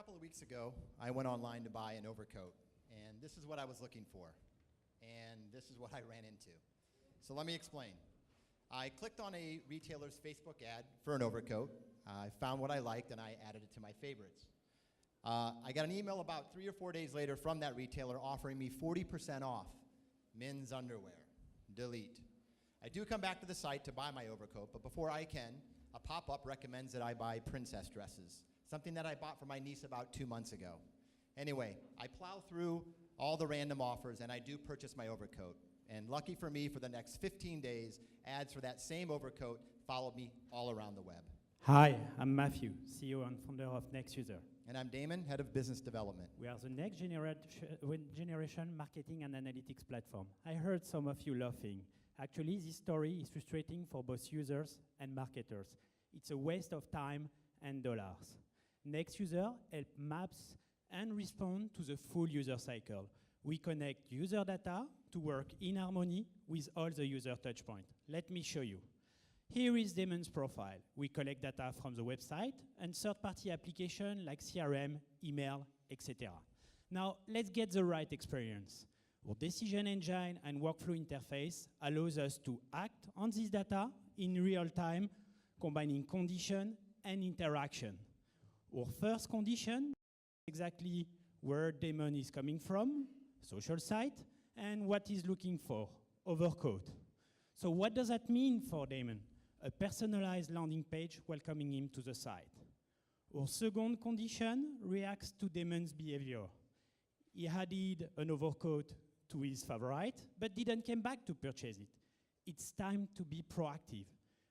couple of weeks ago, I went online to buy an overcoat, and this is what I was looking for, and this is what I ran into. So let me explain. I clicked on a retailer's Facebook ad for an overcoat. I found what I liked, and I added it to my favorites. I got an email about 3 or 4 days later from that retailer offering me 40% off men's underwear. Delete. I do come back to the site to buy my overcoat, but before I can, a pop-up recommends that I buy princess dresses, something that I bought for my niece about 2 months ago. Anyway, I plow through all the random offers, and I do purchase my overcoat. And lucky for me, for the next 15 days, ads for that same overcoat followed me all around the web. Hi, I'm Matthew, CEO and founder of NextUser. And I'm Damon, head of business development. We are the next generation marketing and analytics platform. I heard some of you laughing. Actually, this story is frustrating for both users and marketers. It's a waste of time and dollars. NextUser helps maps and respond to the full user cycle. We connect user data to work in harmony with all the user touchpoints. Let me show you. Here is Damon's profile. We collect data from the website and third-party applications like CRM, email, etc. Now, let's get the right experience. Our decision engine and workflow interface allows us to act on this data in real time, combining condition and interaction. Our first condition, exactly where Damon is coming from, social site, and what he's looking for, overcoat. So what does that mean for Damon? A personalized landing page welcoming him to the site. Our second condition reacts to Damon's behavior. He added an overcoat to his favorite, but didn't come back to purchase it. It's time to be proactive.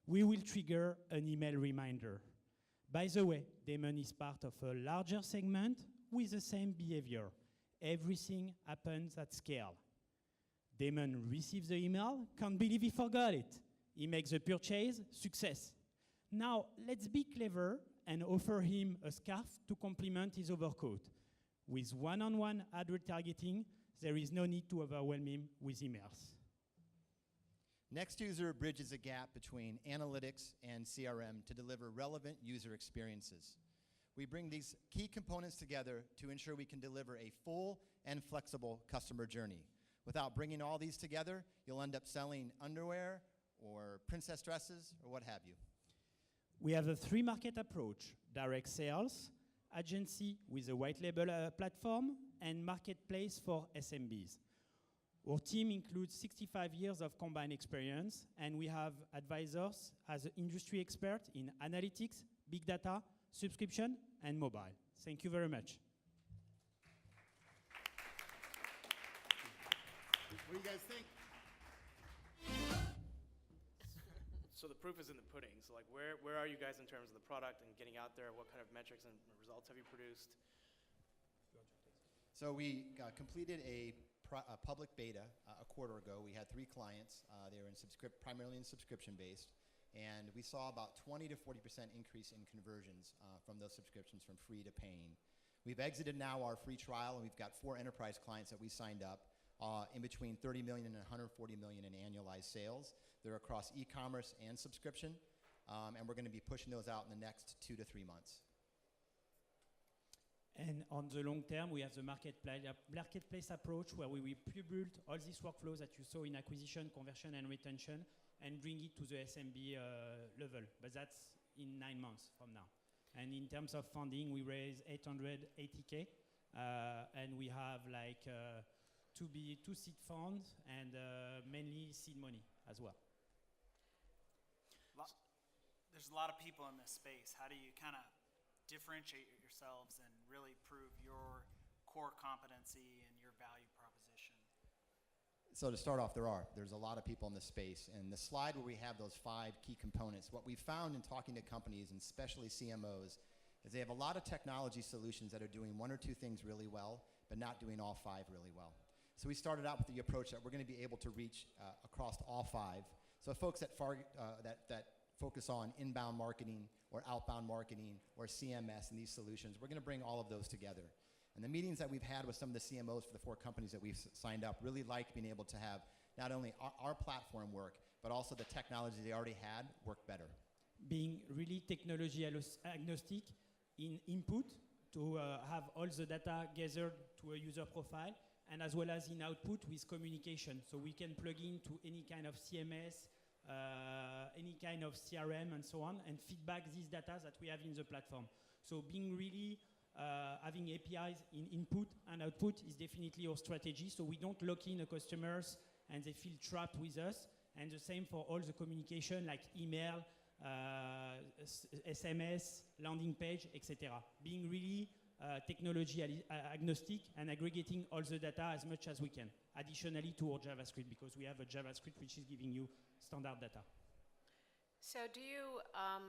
We will trigger an email reminder. By the way, Damon is part of a larger segment with the same behavior. Everything happens at scale. Damon receives the email, can't believe he forgot it. He makes the purchase, success. Now, let's be clever and offer him a scarf to complement his overcoat. With one-on-one ad retargeting, there is no need to overwhelm him with emails. NextUser bridges a gap between analytics and CRM to deliver relevant user experiences. We bring these key components together to ensure we can deliver a full and flexible customer journey. Without bringing all these together, you'll end up selling underwear or princess dresses or what have you. We have a three-market approach: direct sales, agency with a white label platform, and marketplace for SMBs. Our team includes 65 years of combined experience, and we have advisors as an industry expert in analytics, big data, subscription, and mobile. Thank you very much. What do you guys think? So the proof is in the pudding. So like, where are you guys in terms of the product and getting out there? What kind of metrics and results have you produced? So we completed a public beta a quarter ago. We had 3 clients. They were primarily in subscription-based. And we saw about 20 to 40% increase in conversions from those subscriptions from free to paying. We've exited now our free trial, and we've got 4 enterprise clients that we signed up in between 30 million and 140 million in annualized sales. They're across e-commerce and subscription, and we're going to be pushing those out in the next 2 to 3 months. And on the long term, we have the marketplace approach where we will pre-build all these workflows that you saw in acquisition, conversion, and retention and bring it to the SMB level. But that's in 9 months from now. And in terms of funding, we raised 880K, and we have like 2 seed funds and mainly seed money as well. There's a lot of people in this space. How do you kind of differentiate yourselves and really prove your core competency and your value proposition? So to start off, there's a lot of people in this space. And the slide where we have those 5 key components, what we found in talking to companies, and especially CMOs, is they have a lot of technology solutions that are doing 1 or 2 things really well, but not doing all 5 really well. So we started out with the approach that we're going to be able to reach across all 5. So folks that focus on inbound marketing or outbound marketing or CMS and these solutions, we're going to bring all of those together. And the meetings that we've had with some of the CMOs for the 4 companies that we've signed up really like being able to have not only our platform work, but also the technology they already had work better. Being really technology agnostic in input, to have all the data gathered to a user profile, and as well as in output with communication. So we can plug into any kind of CMS, any kind of CRM and so on, and feedback these data that we have in the platform. So being really having APIs in input and output is definitely our strategy. So we don't lock in the customers and they feel trapped with us. And the same for all the communication like email, SMS, landing page, etc. Being really technology agnostic and aggregating all the data as much as we can. Additionally to our JavaScript, because we have a JavaScript which is giving you standard data. So do you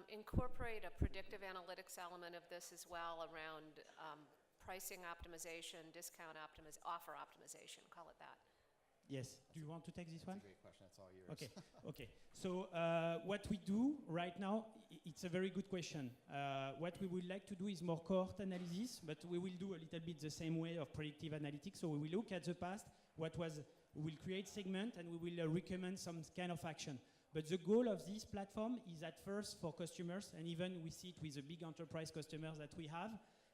incorporate a predictive analytics element of this as well around pricing optimization, discount offer optimization, call it that? Yes. Do you want to take this one? That's a great question. That's all yours. Okay. Okay. So what we do right now, it's a very good question. What we would like to do is more cohort analysis, but we will do a little bit the same way of predictive analytics. So we will look at the past, we will create segment, and we will recommend some kind of action. But the goal of this platform is at first for customers, and even we see it with the big enterprise customers that we have,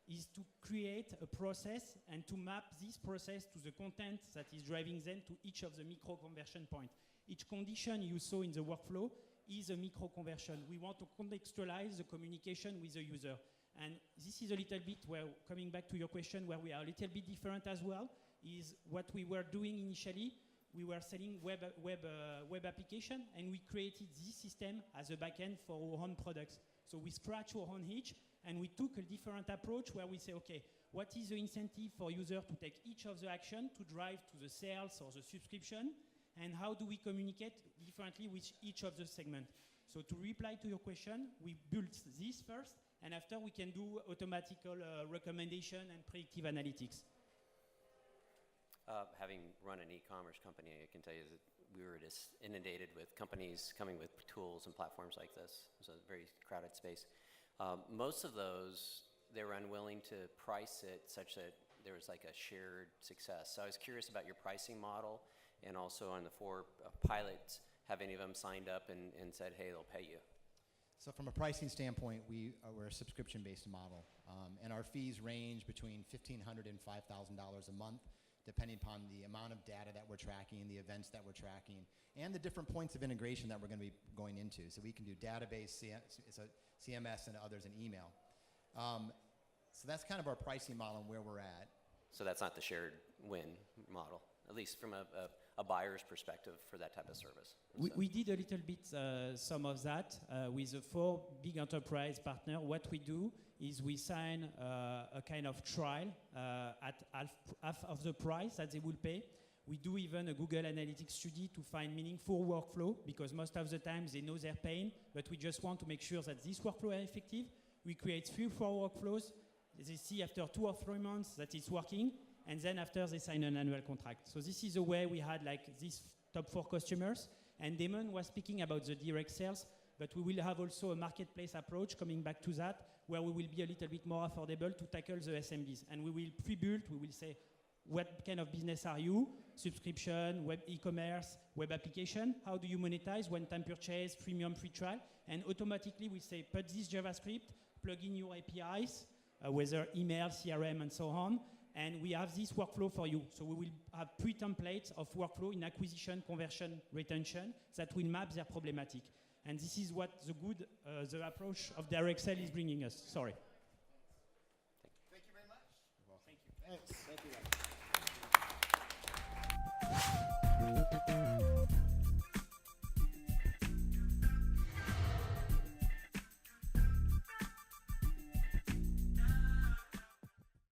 is to create a process and to map this process to the content that is driving them to each of the micro conversion points. Each condition you saw in the workflow is a micro conversion. We want to contextualize the communication with the user. And this is a little bit where, coming back to your question, where we are a little bit different as well, is what we were doing initially. We were selling web application, and we created this system as a backend for our own products. So we scratch our own itch, and we took a different approach where we say, okay, what is the incentive for user to take each of the action to drive to the sales or the subscription, and how do we communicate differently with each of the segments? So to reply to your question, we built this first, and after we can do automatical recommendation and predictive analytics. Having run an e-commerce company, I can tell you that we were just inundated with companies coming with tools and platforms like this. It was a very crowded space. Most of those, they were unwilling to price it such that there was like a shared success. So I was curious about your pricing model, and also on the 4 pilots, have any of them signed up and said, hey, they'll pay you? So from a pricing standpoint, we're a subscription-based model, and our fees range between $1,500 and $5,000 a month, depending upon the amount of data that we're tracking, the events that we're tracking, and the different points of integration that we're going to be going into. So we can do database, CMS, and others in email. So that's kind of our pricing model and where we're at. So that's not the shared win model, at least from a buyer's perspective for that type of service. We did a little bit some of that with the 4 big enterprise partners. What we do is we sign a kind of trial at half of the price that they will pay. We do even a Google Analytics study to find meaningful workflow, because most of the time they know their pain, but we just want to make sure that this workflow is effective. We create 3 or 4 workflows. They see after 2 or 3 months that it's working, and then after they sign an annual contract. So this is the way we had like these top 4 customers. And Damon was speaking about the direct sales, but we will have also a marketplace approach, coming back to that, where we will be a little bit more affordable to tackle the SMBs. And we will pre-build, we will say, what kind of business are you? Subscription, web e-commerce, web application. How do you monetize? One-time purchase, premium free trial. And automatically we say, put this JavaScript, plug in your APIs, whether email, CRM, and so on. And we have this workflow for you. So we will have 3 templates of workflow in acquisition, conversion, retention that will map their problematic. And this is what the approach of direct sale is bringing us. Sorry. Thank you very much. Thank you. Thanks. Thank you, guys.